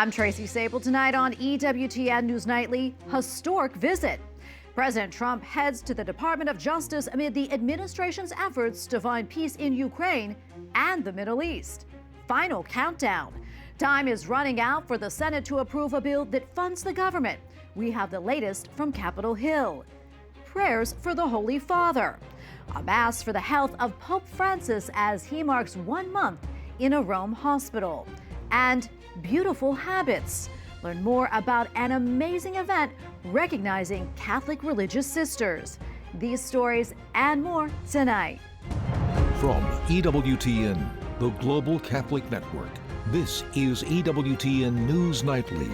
I'm Tracy Sabol. Tonight on EWTN News Nightly, historic visit. President Trump heads to the Department of Justice amid the administration's efforts to find peace in Ukraine and the Middle East. Final countdown. Time is running out for the Senate to approve a bill that funds the government. We have the latest from Capitol Hill. Prayers for the Holy Father. A mass for the health of Pope Francis as he marks 1 month in a Rome hospital. And beautiful habits. Learn more about an amazing event recognizing Catholic religious sisters. These stories and more tonight. From EWTN, the Global Catholic Network, this is EWTN News Nightly.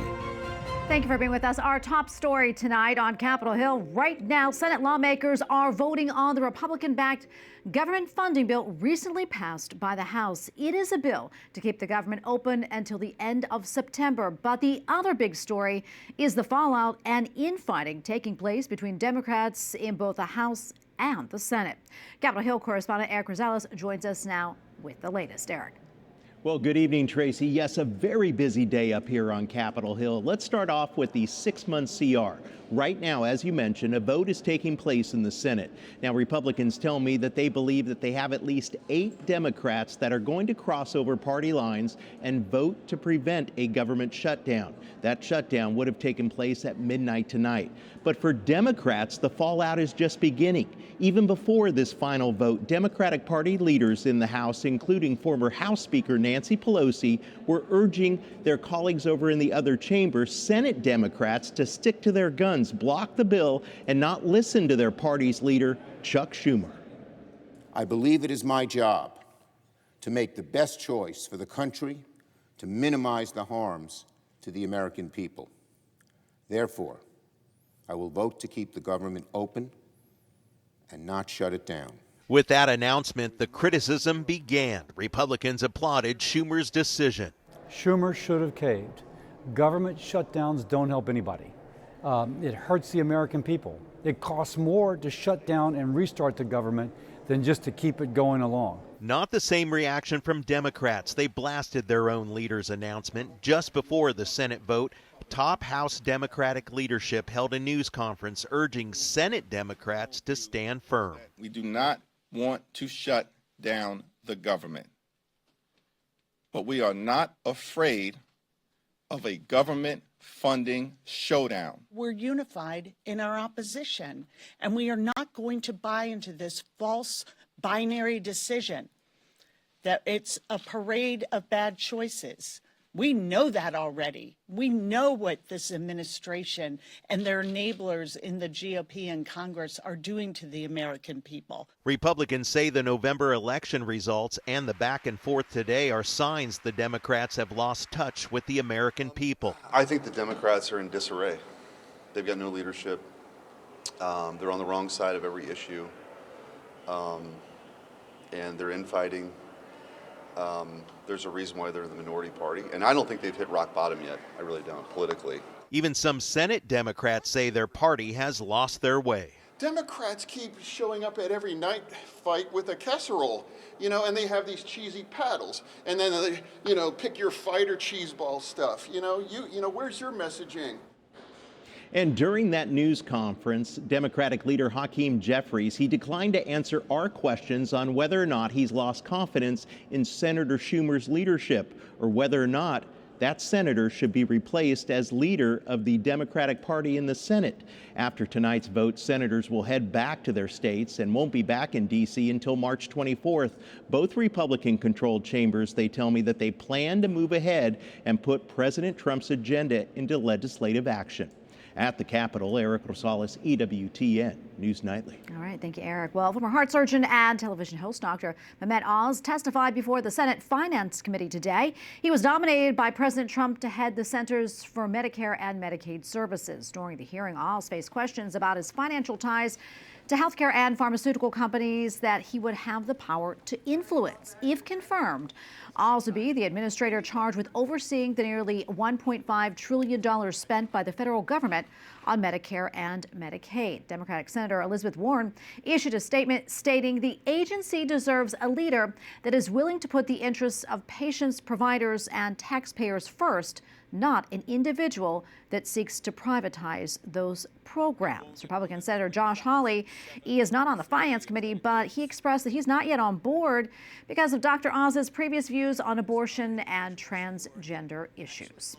Thank you for being with us. Our top story tonight on Capitol Hill. Right now, Senate lawmakers are voting on the Republican-backed government funding bill recently passed by the House. It is a bill to keep the government open until the end of September. But the other big story is the fallout and infighting taking place between Democrats in both the House and the Senate. Capitol Hill correspondent Eric Rosales joins us now with the latest. Eric. Well, good evening, Tracy. Yes, a very busy day up here on Capitol Hill. Let's start off with the 6-month CR. Right now, as you mentioned, a vote is taking place in the Senate. Now, Republicans tell me that they believe that they have at least 8 Democrats that are going to cross over party lines and vote to prevent a government shutdown. That shutdown would have taken place at midnight tonight. But for Democrats, the fallout is just beginning. Even before this final vote, Democratic Party leaders in the House, including former House Speaker Nancy Pelosi, were urging their colleagues over in the other chamber, Senate Democrats, to stick to their guns, block the bill, and not listen to their party's leader, Chuck Schumer. I believe it is my job to make the best choice for the country, to minimize the harms to the American people. Therefore, I will vote to keep the government open and not shut it down. With that announcement, the criticism began. Republicans applauded Schumer's decision. Schumer should have caved. Government shutdowns don't help anybody. It hurts the American people. It costs more to shut down and restart the government than just to keep it going along. Not the same reaction from Democrats. They blasted their own leader's announcement just before the Senate vote. Top House Democratic leadership held a news conference urging Senate Democrats to stand firm. We do not want to shut down the government, but we are not afraid of a government funding showdown. We're unified in our opposition, and we are not going to buy into this false binary decision that it's a parade of bad choices. We know that already. We know what this administration and their enablers in the GOP and Congress are doing to the American people. Republicans say the November election results and the back and forth today are signs the Democrats have lost touch with the American people. I think the Democrats are in disarray. They've got no leadership. They're on the wrong side of every issue. And they're infighting. There's a reason why they're the minority party, and I don't think they've hit rock bottom yet. I really don't, politically. Even some Senate Democrats say their party has lost their way. Democrats keep showing up at every night fight with a casserole, and they have these cheesy paddles, and then they, pick your fight or cheese ball stuff. Where's your messaging? And during that news conference, Democratic leader Hakeem Jeffries, he declined to answer our questions on whether or not he's lost confidence in Senator Schumer's leadership, or whether or not that senator should be replaced as leader of the Democratic Party in the Senate. After tonight's vote, senators will head back to their states and won't be back in D.C. until March 24th. Both Republican-controlled chambers, they tell me that they plan to move ahead and put President Trump's agenda into legislative action. At the Capitol, Eric Rosales, EWTN News Nightly. All right, thank you, Eric. Well, former heart surgeon and television host Dr. Mehmet Oz testified before the Senate Finance Committee today. He was nominated by President Trump to head the Centers for Medicare and Medicaid Services. During the hearing, Oz faced questions about his financial ties to healthcare and pharmaceutical companies that he would have the power to influence. If confirmed, Also be the administrator charged with overseeing the nearly $1.5 trillion spent by the federal government on Medicare and Medicaid. Democratic Senator Elizabeth Warren issued a statement stating the agency deserves a leader that is willing to put the interests of patients, providers, and taxpayers first, not an individual that seeks to privatize those programs. Republican Senator Josh Hawley, he is not on the Finance Committee, but he expressed that he's not yet on board because of Dr. Oz's previous views on abortion and transgender issues.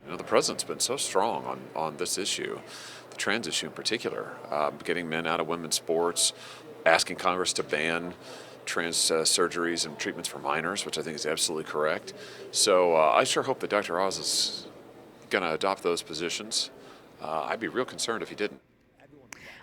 You know, the president's been so strong on this issue, the trans issue in particular, getting men out of women's sports, asking Congress to ban trans surgeries and treatments for minors, which I think is absolutely correct. So I sure hope that Dr. Oz is going to adopt those positions. I'd be real concerned if he didn't.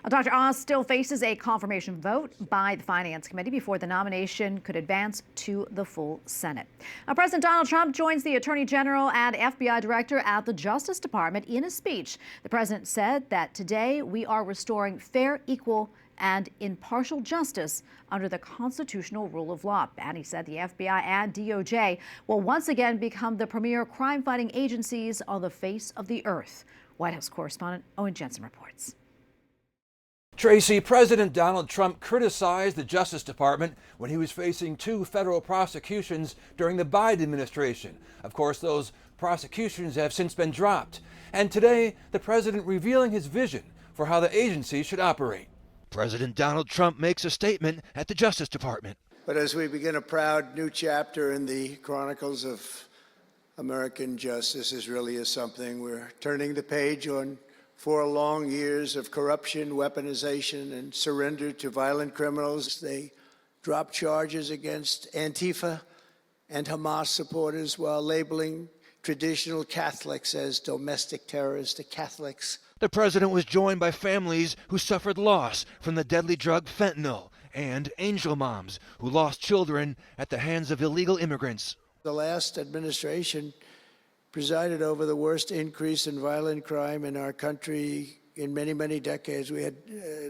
Dr. Oz still faces a confirmation vote by the Finance Committee before the nomination could advance to the full Senate. President Donald Trump joins the Attorney General and FBI Director at the Justice Department. In a speech, the president said that today we are restoring fair, equal, and impartial justice under the constitutional rule of law. And he said the FBI and DOJ will once again become the premier crime-fighting agencies on the face of the earth. White House correspondent Owen Jensen reports. Tracy, President Donald Trump criticized the Justice Department when he was facing 2 federal prosecutions during the Biden administration. Of course, those prosecutions have since been dropped. And today, the president revealing his vision for how the agency should operate. President Donald Trump makes a statement at the Justice Department. But as we begin a proud new chapter in the chronicles of American justice, this really is something. We're turning the page on 4 long years of corruption, weaponization, and surrender to violent criminals. They dropped charges against Antifa and Hamas supporters while labeling traditional Catholics as domestic terrorists. The Catholics. The president was joined by families who suffered loss from the deadly drug fentanyl and angel moms who lost children at the hands of illegal immigrants. The last administration presided over the worst increase in violent crime in our country in many, many decades. We had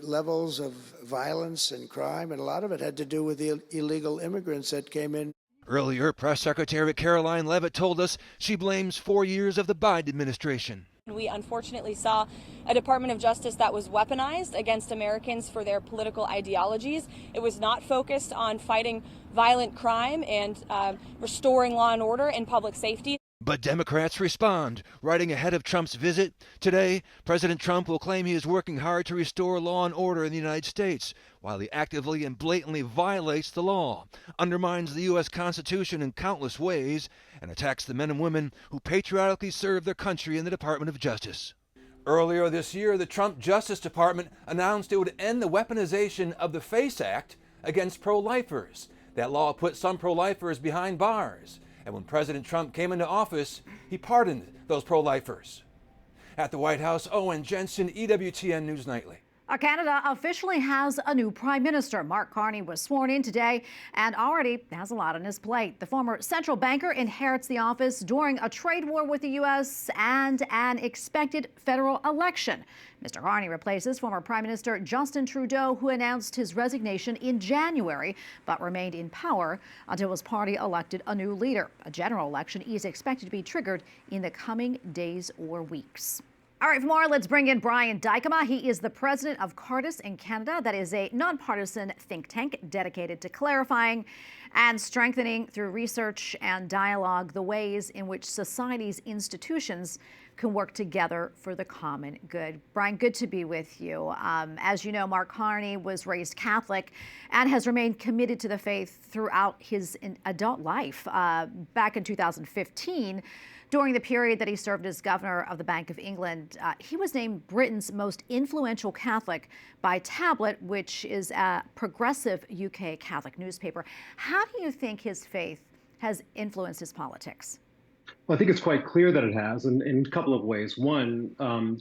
levels of violence and crime, and a lot of it had to do with the illegal immigrants that came in. Earlier, Press Secretary Caroline Leavitt told us she blames 4 years of the Biden administration. We unfortunately saw a Department of Justice that was weaponized against Americans for their political ideologies. It was not focused on fighting violent crime and restoring law and order and public safety. But Democrats respond, writing ahead of Trump's visit. Today, President Trump will claim he is working hard to restore law and order in the United States, while he actively and blatantly violates the law, undermines the U.S. Constitution in countless ways, and attacks the men and women who patriotically serve their country in the Department of Justice. Earlier this year, the Trump Justice Department announced it would end the weaponization of the FACE Act against pro-lifers. That law put some pro-lifers behind bars. And when President Trump came into office, he pardoned those pro-lifers. At the White House, Owen Jensen, EWTN News Nightly. Canada officially has a new prime minister. Mark Carney was sworn in today and already has a lot on his plate. The former central banker inherits the office during a trade war with the U.S. and an expected federal election. Mr. Carney replaces former Prime Minister Justin Trudeau, who announced his resignation in January, but remained in power until his party elected a new leader. A general election is expected to be triggered in the coming days or weeks. All right, for more, let's bring in Brian Dykema. He is the president of Cardis in Canada. That is a nonpartisan think tank dedicated to clarifying and strengthening through research and dialogue the ways in which society's institutions can work together for the common good. Brian, good to be with you. As you know, Mark Carney was raised Catholic and has remained committed to the faith throughout his adult life. Back in 2015, during the period that he served as governor of the Bank of England, he was named Britain's most influential Catholic by Tablet, which is a progressive UK Catholic newspaper. How do you think his faith has influenced his politics? Well, I think it's quite clear that it has in a couple of ways. One,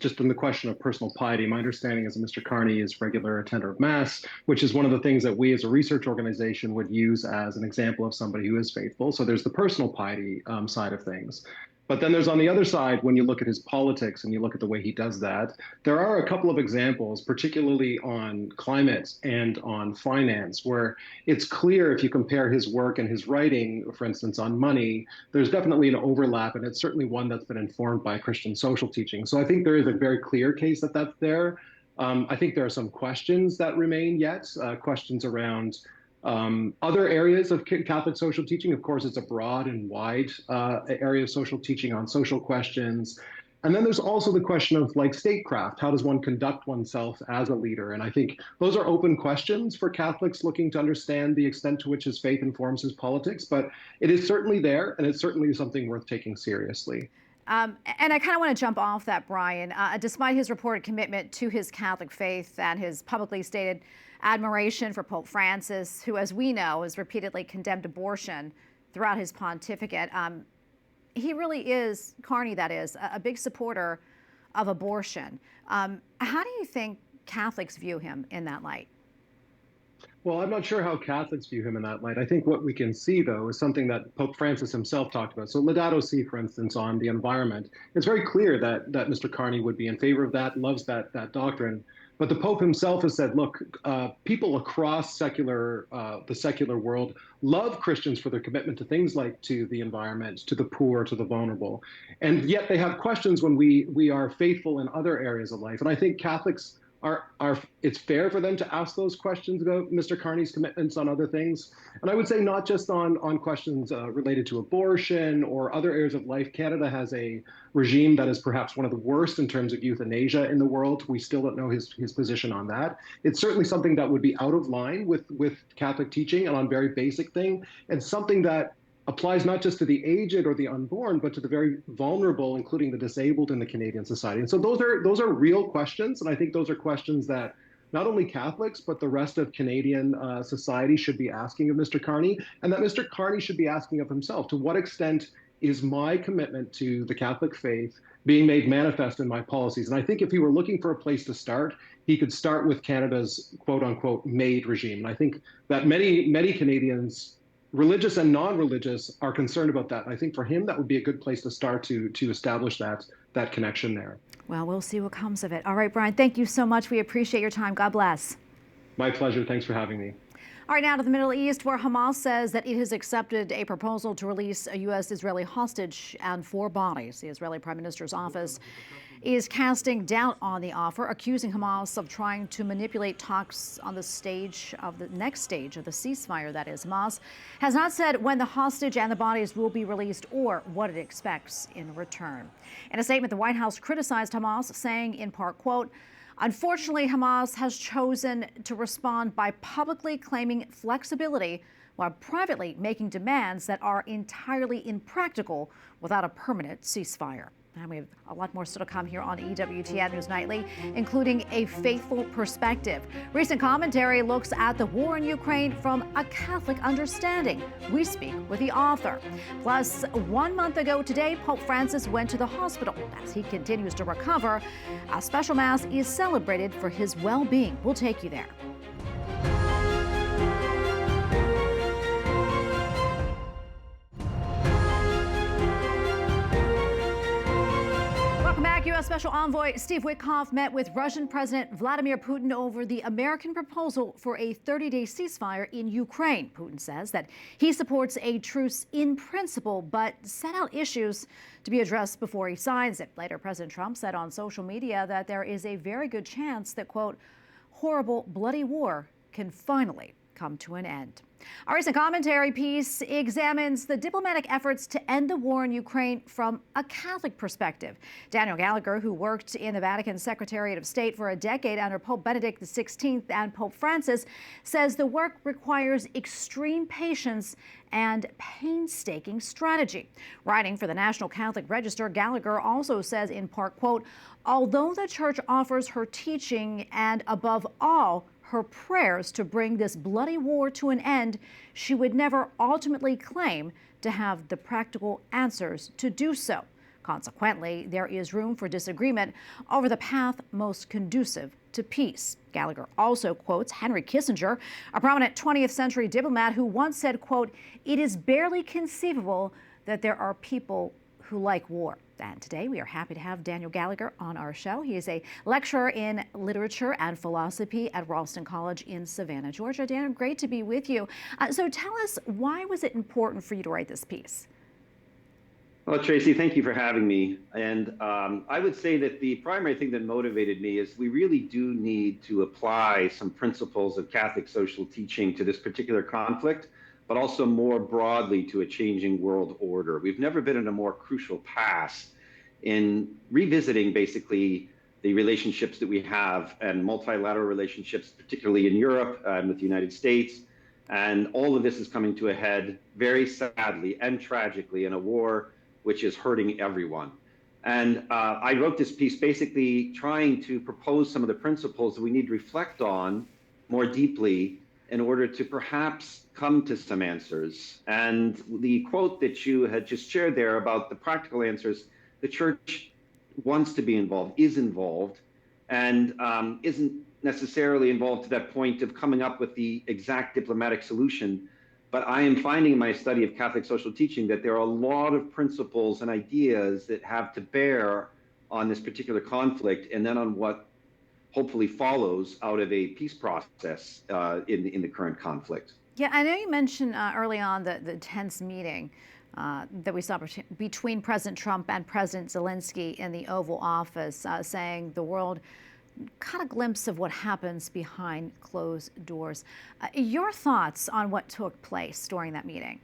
just in the question of personal piety, my understanding is that Mr. Carney is regular attender of Mass, which is one of the things that we as a research organization would use as an example of somebody who is faithful. So there's the personal piety side of things. But then there's on the other side, when you look at his politics and you look at the way he does that, there are a couple of examples, particularly on climate and on finance, where it's clear if you compare his work and his writing, for instance, on money, there's definitely an overlap, and it's certainly one that's been informed by Christian social teaching. So I think there is a very clear case that that's there. I think there are some questions that remain yet, questions around other areas of Catholic social teaching. Of course, it's a broad and wide area of social teaching on social questions. And then there's also the question of like statecraft. How does one conduct oneself as a leader? And I think those are open questions for Catholics looking to understand the extent to which his faith informs his politics. But it is certainly there, and it's certainly something worth taking seriously. And I kind of want to jump off that, Brian. Despite his reported commitment to his Catholic faith and his publicly stated admiration for Pope Francis, who, as we know, has repeatedly condemned abortion throughout his pontificate, he really is, Carney that is, a big supporter of abortion. How do you think Catholics view him in that light? Well, I'm not sure how Catholics view him in that light. I think what we can see, though, is something that Pope Francis himself talked about. So Laudato Si, for instance, on the environment, it's very clear that Mr. Carney would be in favor of that, loves that doctrine. But the Pope himself has said, look, people across the secular world love Christians for their commitment to things like to the environment, to the poor, to the vulnerable. And yet they have questions when we are faithful in other areas of life. And I think Catholics it's fair for them to ask those questions about Mr. Carney's commitments on other things. And I would say not just on questions related to abortion or other areas of life. Canada has a regime that is perhaps one of the worst in terms of euthanasia in the world. We still don't know his position on that. It's certainly something that would be out of line with Catholic teaching and on very basic thing, and something that applies not just to the aged or the unborn, but to the very vulnerable, including the disabled in the Canadian society. And so those are real questions, and I think those are questions that not only Catholics, but the rest of Canadian society should be asking of Mr. Carney, and that Mr. Carney should be asking of himself. To what extent is my commitment to the Catholic faith being made manifest in my policies? And I think if he were looking for a place to start, he could start with Canada's quote-unquote MAID regime. And I think that many Canadians, religious and non-religious, are concerned about that. And I think for him, that would be a good place to start to establish that connection there. Well, we'll see what comes of it. All right, Brian, thank you so much. We appreciate your time. God bless. My pleasure. Thanks for having me. All right, now to the Middle East, where Hamas says that it has accepted a proposal to release a U.S.-Israeli hostage and 4 bodies. The Israeli Prime Minister's office is casting doubt on the offer, accusing Hamas of trying to manipulate talks on the next stage of the ceasefire, that is. Hamas has not said when the hostage and the bodies will be released or what it expects in return. In a statement, the White House criticized Hamas, saying in part, quote, "Unfortunately, Hamas has chosen to respond by publicly claiming flexibility while privately making demands that are entirely impractical without a permanent ceasefire." And we have a lot more still to come here on EWTN News Nightly, including a faithful perspective. Recent commentary looks at the war in Ukraine from a Catholic understanding. We speak with the author. Plus, 1 month ago today, Pope Francis went to the hospital. As he continues to recover, a special mass is celebrated for his well-being. We'll take you there. U.S. Special Envoy Steve Witkoff met with Russian President Vladimir Putin over the American proposal for a 30-day ceasefire in Ukraine. Putin says that he supports a truce in principle, but set out issues to be addressed before he signs it. Later, President Trump said on social media that there is a very good chance that, quote, horrible, bloody war can finally come to an end. Our recent commentary piece examines the diplomatic efforts to end the war in Ukraine from a Catholic perspective. Daniel Gallagher, who worked in the Vatican Secretariat of State for a decade under Pope Benedict XVI and Pope Francis, says the work requires extreme patience and painstaking strategy. Writing for the National Catholic Register, Gallagher also says in part, quote, although the Church offers her teaching and above all her prayers to bring this bloody war to an end, she would never ultimately claim to have the practical answers to do so. Consequently, there is room for disagreement over the path most conducive to peace. Gallagher also quotes Henry Kissinger, a prominent 20th century diplomat who once said, quote, it is barely conceivable that there are people who like war. And today we are happy to have Daniel Gallagher on our show. He is a lecturer in literature and philosophy at Ralston College in Savannah, Georgia. Dan, great to be with you. So tell us, why was it important for you to write this piece? Well, Tracy, thank you for having me. And I would say that the primary thing that motivated me is we really do need to apply some principles of Catholic social teaching to this particular conflict, but also more broadly to a changing world order. We've never been in a more crucial pass in revisiting basically the relationships that we have and multilateral relationships, particularly in Europe and with the United States. And all of this is coming to a head very sadly and tragically in a war which is hurting everyone. And I wrote this piece basically trying to propose some of the principles that we need to reflect on more deeply in order to perhaps come to some answers. And the quote that you had just shared there about the practical answers, the church wants to be involved, is involved, and isn't necessarily involved to that point of coming up with the exact diplomatic solution. But I am finding in my study of Catholic social teaching that there are a lot of principles and ideas that have to bear on this particular conflict and then on what hopefully follows out of a peace process in the current conflict. Yeah, I know you mentioned early on the tense meeting that we saw between President Trump and President Zelensky in the Oval Office, saying the world caught a glimpse of what happens behind closed doors. Your thoughts on what took place during that meeting?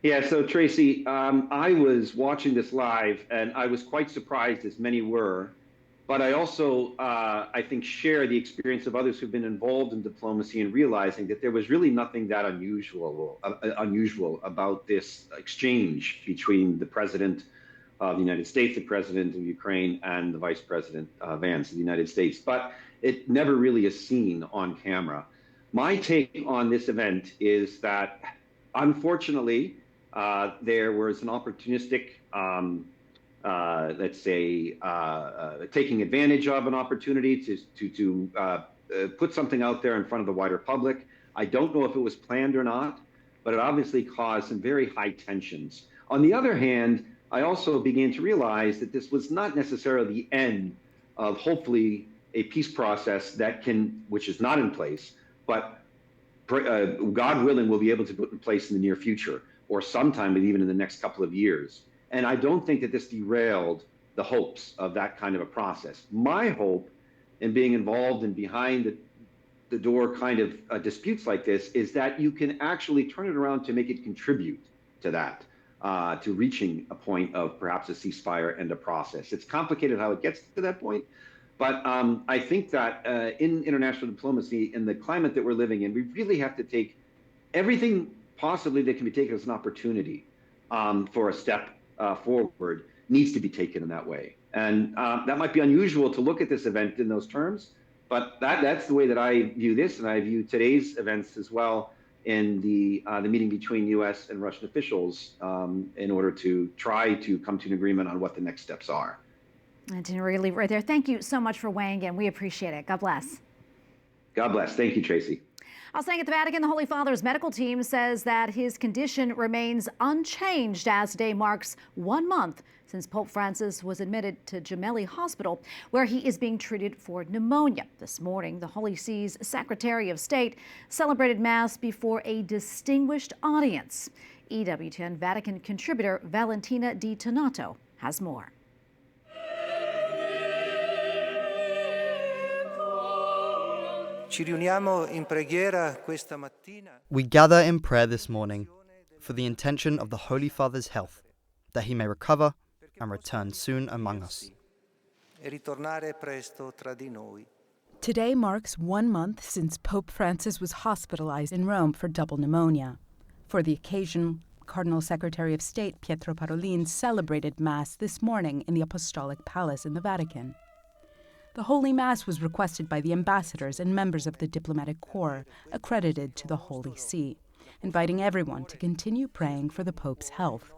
Yeah, so Tracy, I was watching this live and I was quite surprised, as many were, but I also, I think, share the experience of others who've been involved in diplomacy and realizing that there was really nothing that unusual about this exchange between the President of the United States, the President of Ukraine, and the Vice President Vance of the United States. But it never really is seen on camera. My take on this event is that, unfortunately, there was an opportunistic, let's say, taking advantage of an opportunity to put something out there in front of the wider public. I don't know if it was planned or not, but it obviously caused some very high tensions. On the other hand, I also began to realize that this was not necessarily the end of hopefully a peace process which is not in place, but God willing, we'll be able to put in place in the near future, or sometime even in the next couple of years. And I don't think that this derailed the hopes of that kind of a process. My hope in being involved in behind the door kind of disputes like this is that you can actually turn it around to make it contribute to that. To reaching a point of perhaps a ceasefire and a process. It's complicated how it gets to that point, but I think that in international diplomacy, in the climate that we're living in, we really have to take everything possibly that can be taken as an opportunity for a step forward needs to be taken in that way. And that might be unusual to look at this event in those terms, but that's the way that I view this, and I view today's events as well in the meeting between U.S. and Russian officials in order to try to come to an agreement on what the next steps are. And to really leave it right there. Thank you so much for weighing in. We appreciate it. God bless. God bless. Thank you, Tracy. Staying at the Vatican, the Holy Father's medical team says that his condition remains unchanged as today marks 1 month since Pope Francis was admitted to Gemelli Hospital, where he is being treated for pneumonia. This morning, the Holy See's Secretary of State celebrated Mass before a distinguished audience. EWTN Vatican contributor Valentina Di Donato has more. We gather in prayer this morning for the intention of the Holy Father's health, that he may recover and return soon among us. Today marks 1 month since Pope Francis was hospitalized in Rome for double pneumonia. For the occasion, Cardinal Secretary of State Pietro Parolin celebrated Mass this morning in the Apostolic Palace in the Vatican. The Holy Mass was requested by the ambassadors and members of the diplomatic corps accredited to the Holy See, inviting everyone to continue praying for the Pope's health.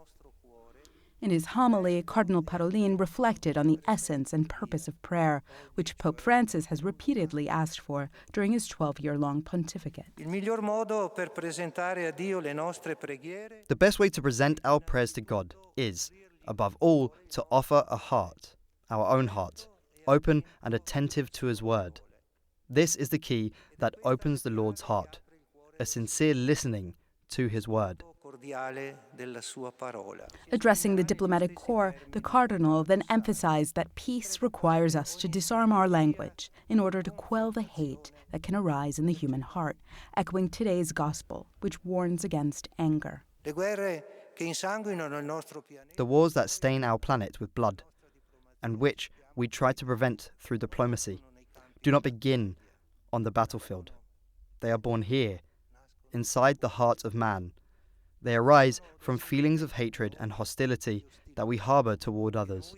In his homily, Cardinal Parolin reflected on the essence and purpose of prayer, which Pope Francis has repeatedly asked for during his 12-year-long pontificate. The best way to present our prayers to God is above all, to offer a heart, our own heart, open and attentive to his word. This is the key that opens the Lord's heart, a sincere listening to his word. Addressing the diplomatic corps, the cardinal then emphasized that peace requires us to disarm our language in order to quell the hate that can arise in the human heart, echoing today's gospel, which warns against anger. The wars that stain our planet with blood, and which we try to prevent through diplomacy, do not begin on the battlefield. They are born here, inside the heart of man. They arise from feelings of hatred and hostility that we harbor toward others.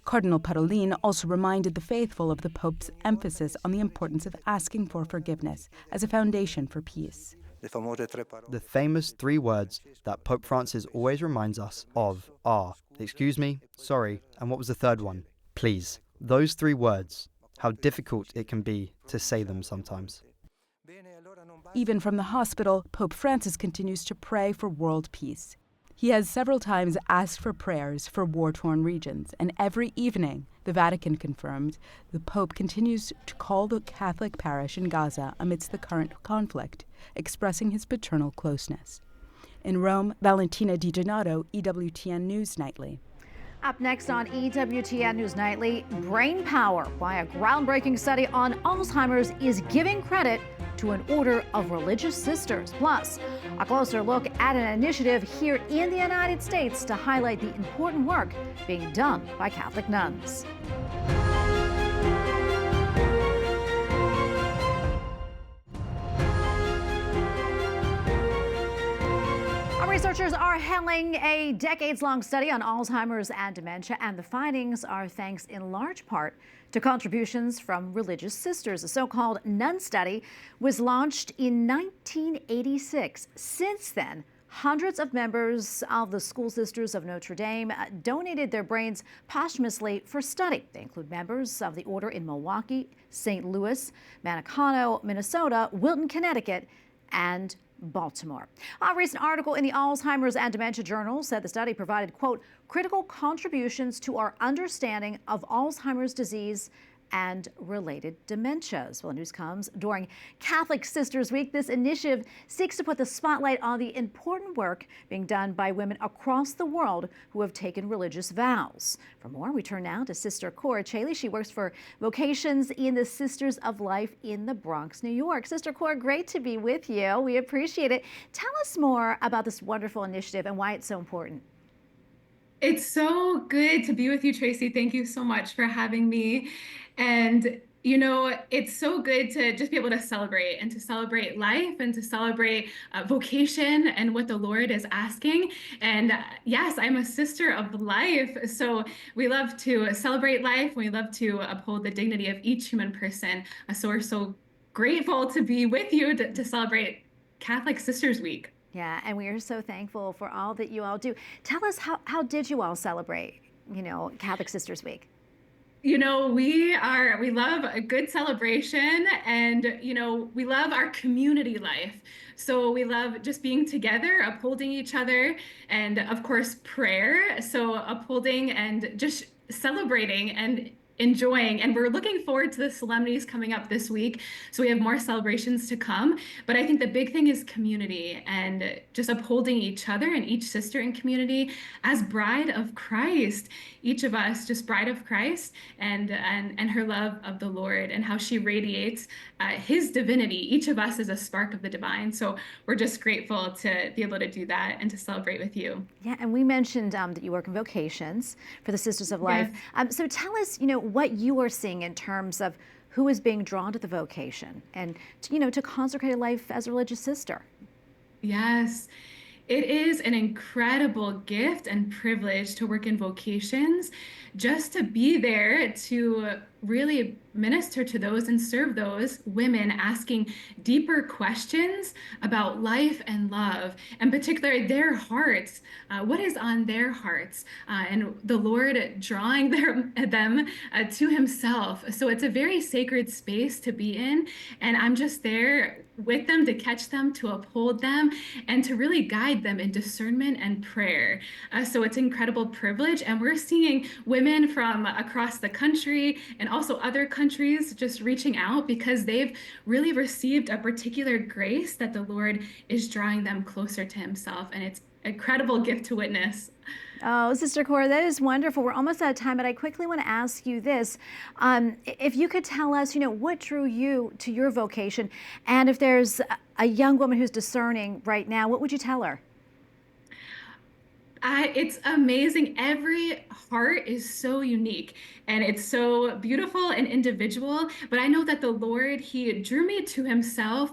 Cardinal Parolin also reminded the faithful of the Pope's emphasis on the importance of asking for forgiveness as a foundation for peace. The famous 3 words that Pope Francis always reminds us of are, excuse me, sorry, and what was the third one? Please. Those 3 words, how difficult it can be to say them sometimes. Even from the hospital, Pope Francis continues to pray for world peace. He has several times asked for prayers for war-torn regions, and every evening, the Vatican confirmed, the Pope continues to call the Catholic parish in Gaza amidst the current conflict, expressing his paternal closeness. In Rome, Valentina Di Donato, EWTN News Nightly. Up next on EWTN News Nightly, brain power, why a groundbreaking study on Alzheimer's is giving credit to an order of religious sisters. Plus, a closer look at an initiative here in the United States to highlight the important work being done by Catholic nuns. Researchers are handling a decades-long study on Alzheimer's and dementia, and the findings are thanks in large part to contributions from religious sisters. A so-called nun study was launched in 1986. Since then, hundreds of members of the School Sisters of Notre Dame donated their brains posthumously for study. They include members of the order in Milwaukee, St. Louis, Manakato, Minnesota, Wilton, Connecticut, and Baltimore. A recent article in the Alzheimer's and Dementia Journal said the study provided, quote, critical contributions to our understanding of Alzheimer's disease and related dementias. Well, the news comes during Catholic Sisters Week. This initiative seeks to put the spotlight on the important work being done by women across the world who have taken religious vows. For more, we turn now to Sister Cora Chaley. She works for Vocations in the Sisters of Life in the Bronx, New York. Sister Cora, great to be with you. We appreciate it. Tell us more about this wonderful initiative and why it's so important. It's so good to be with you, Tracy. Thank you so much for having me. And, you know, it's so good to just be able to celebrate life and to celebrate vocation and what the Lord is asking. And yes, I'm a sister of life. So we love to celebrate life. We love to uphold the dignity of each human person. So we're so grateful to be with you to celebrate Catholic Sisters Week. Yeah, and we are so thankful for all that you all do. Tell us, how did you all celebrate, you know, Catholic Sisters Week? You know, we love a good celebration, and, you know, we love our community life. So we love just being together, upholding each other, and of course, prayer. So upholding and just celebrating and enjoying, and we're looking forward to the solemnities coming up this week. So we have more celebrations to come, but I think the big thing is community and just upholding each other and each sister in community as bride of Christ, each of us just bride of Christ, and her love of the Lord and how she radiates his divinity. Each of us is a spark of the divine. So we're just grateful to be able to do that and to celebrate with you. Yeah, and we mentioned that you work in Vocations for the Sisters of Life. Yes. So tell us, you know, what you are seeing in terms of who is being drawn to the vocation and, you know, to consecrated life as a religious sister. Yes. It is an incredible gift and privilege to work in Vocations, just to be there to really minister to those and serve those women asking deeper questions about life and love, and particularly their hearts, what is on their hearts, and the Lord drawing them to himself. So it's a very sacred space to be in, and I'm just there with them to catch them, to uphold them, and to really guide them in discernment and prayer. So it's an incredible privilege, and we're seeing women from across the country and also other countries just reaching out because they've really received a particular grace that the Lord is drawing them closer to himself, and it's an incredible gift to witness. Oh, Sister Cora, that is wonderful. We're almost out of time, but I quickly want to ask you this. If you could tell us, what drew you to your vocation, and if there's a young woman who's discerning right now, what would you tell her? It's amazing. Every heart is so unique, and it's so beautiful and individual. But I know that the Lord, he drew me to himself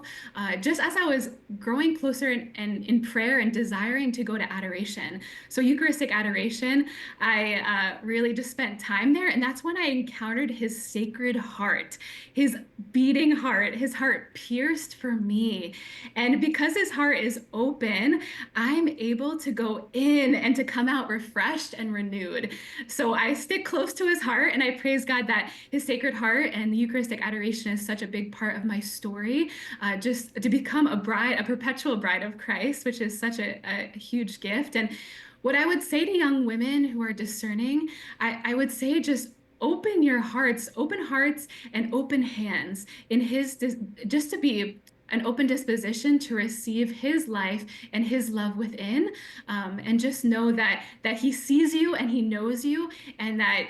just as I was growing closer and in prayer and desiring to go to adoration. So Eucharistic adoration, I really just spent time there. And that's when I encountered his sacred heart, his beating heart, his heart pierced for me. And because his heart is open, I'm able to go in and to come out refreshed and renewed. So I stick close to his heart, and I praise God that his sacred heart and the Eucharistic adoration is such a big part of my story, just to become a bride, a perpetual bride of Christ, which is such a huge gift. And what I would say to young women who are discerning, I would say just open your hearts, open hearts and open hands in his, just to be an open disposition to receive his life and his love within, and just know that he sees you and he knows you, and that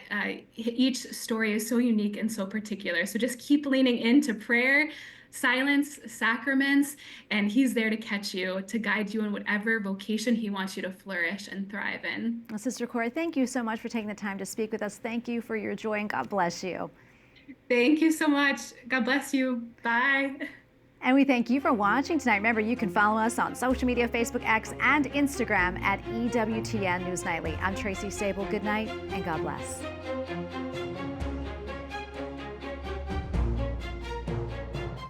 each story is so unique and so particular. So just keep leaning into prayer, silence, sacraments, and he's there to catch you, to guide you in whatever vocation he wants you to flourish and thrive in. Well, Sister Cora, thank you so much for taking the time to speak with us. Thank you for your joy, and God bless you. Thank you so much. God bless you. Bye. And we thank you for watching tonight. Remember, you can follow us on social media, Facebook, X, and Instagram at EWTN News Nightly. I'm Tracy Sabol. Good night, and God bless.